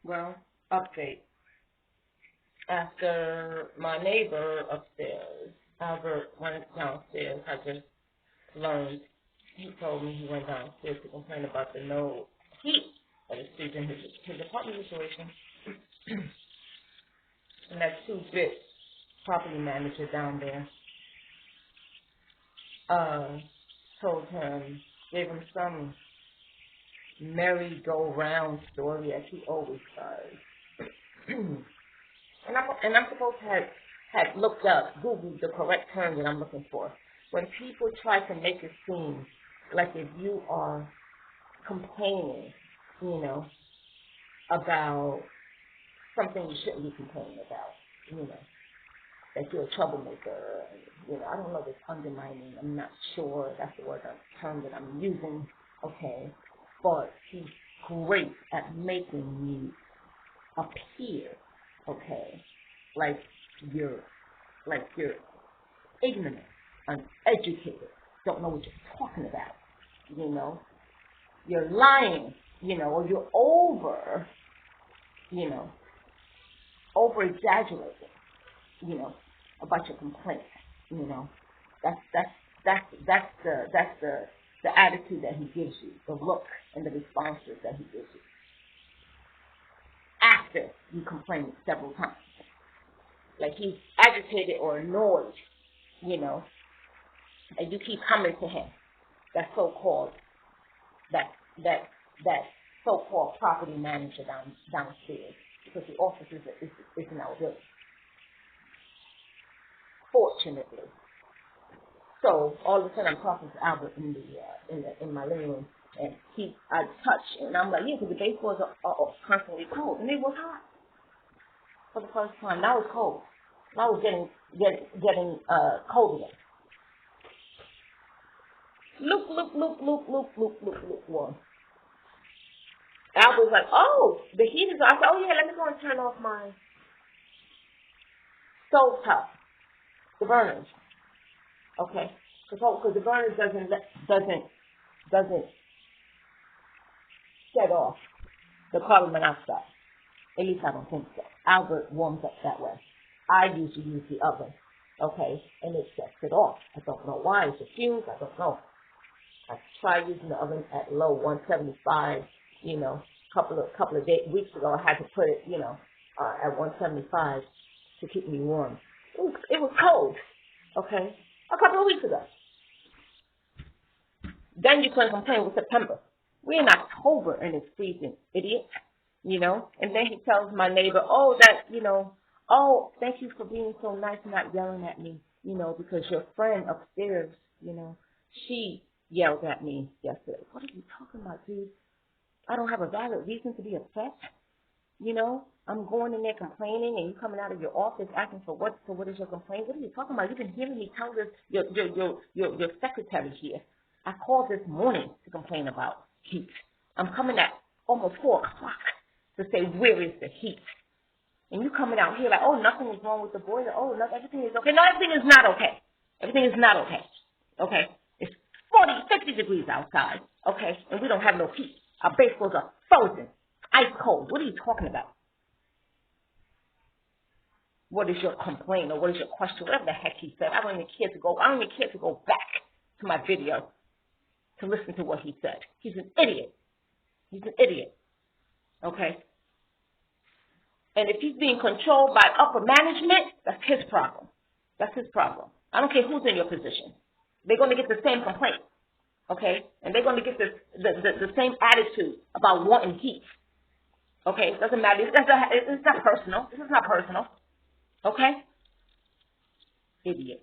Well, update. After my neighbor upstairs, Albert, went downstairs, I just learned, he told me he went downstairs to complain about the no heat that is in his apartment situation. And that 2-bit property manager down there told him, gave him some merry-go-round story as he always does. and I'm supposed to have looked up, Googled the correct term that I'm looking for. When people try to make it seem like if you are complaining, about something you shouldn't be complaining about, that you're a troublemaker. I don't know this undermining. I'm not sure that's the term that I'm using. Okay, but he's great at making you appear, okay, like you're ignorant, uneducated, don't know what you're talking about. You're lying, or you're over exaggerating, about your complaint. That's the attitude that he gives you, the look and the responses that he gives you after you complain several times. Like he's agitated or annoyed, and you keep coming to him. That so-called property manager downstairs, because the office is in our building. Fortunately. So all of a sudden I'm talking to Albert in my living room, and I touch, and I'm like, yeah, because the baseballs are constantly cold, and it was hot for the first time. Now it's cold. Now it's getting cold again. Look. One. Albert's like, oh, the heat is on. I said, oh yeah, let me go and turn off my stove top, the burners. Okay, because the burner doesn't set off the carbon monoxide. At least I don't think so. Albert warms up that way. I usually use the oven, okay, and it sets it off. I don't know why. It's a fuse. I don't know. I tried using the oven at low 175. Couple of weeks ago, I had to put it, at 175 to keep me warm. It was cold, okay, a couple of weeks ago. Then you couldn't complain with September. We're in October and it's freezing, idiot. And then he tells my neighbor, oh, thank you for being so nice and not yelling at me, because your friend upstairs, she yelled at me yesterday. What are you talking about, dude? I don't have a valid reason to be upset. I'm going in there complaining, and you coming out of your office asking for what is your complaint? What are you talking about? You've been hearing me tell this your secretary here. I called this morning to complain about heat. I'm coming at almost 4 o'clock to say, where is the heat? And you coming out here like, oh, nothing is wrong with the boiler. Oh, no, everything is okay. No, everything is not okay. Everything is not okay. Okay? It's 40, 50 degrees outside. Okay? And we don't have no heat. Our baseballs are frozen. Ice cold. What are you talking about? What is your complaint, or what is your question? Whatever the heck he said. I don't even care to go back to my video to listen to what he said. He's an idiot. Okay? And if he's being controlled by upper management, that's his problem. I don't care who's in your position. They're going to get the same complaint. Okay? And they're going to get the same attitude about wanting heat. Okay? It doesn't matter. It's not personal. This is not personal. Okay? Idiot.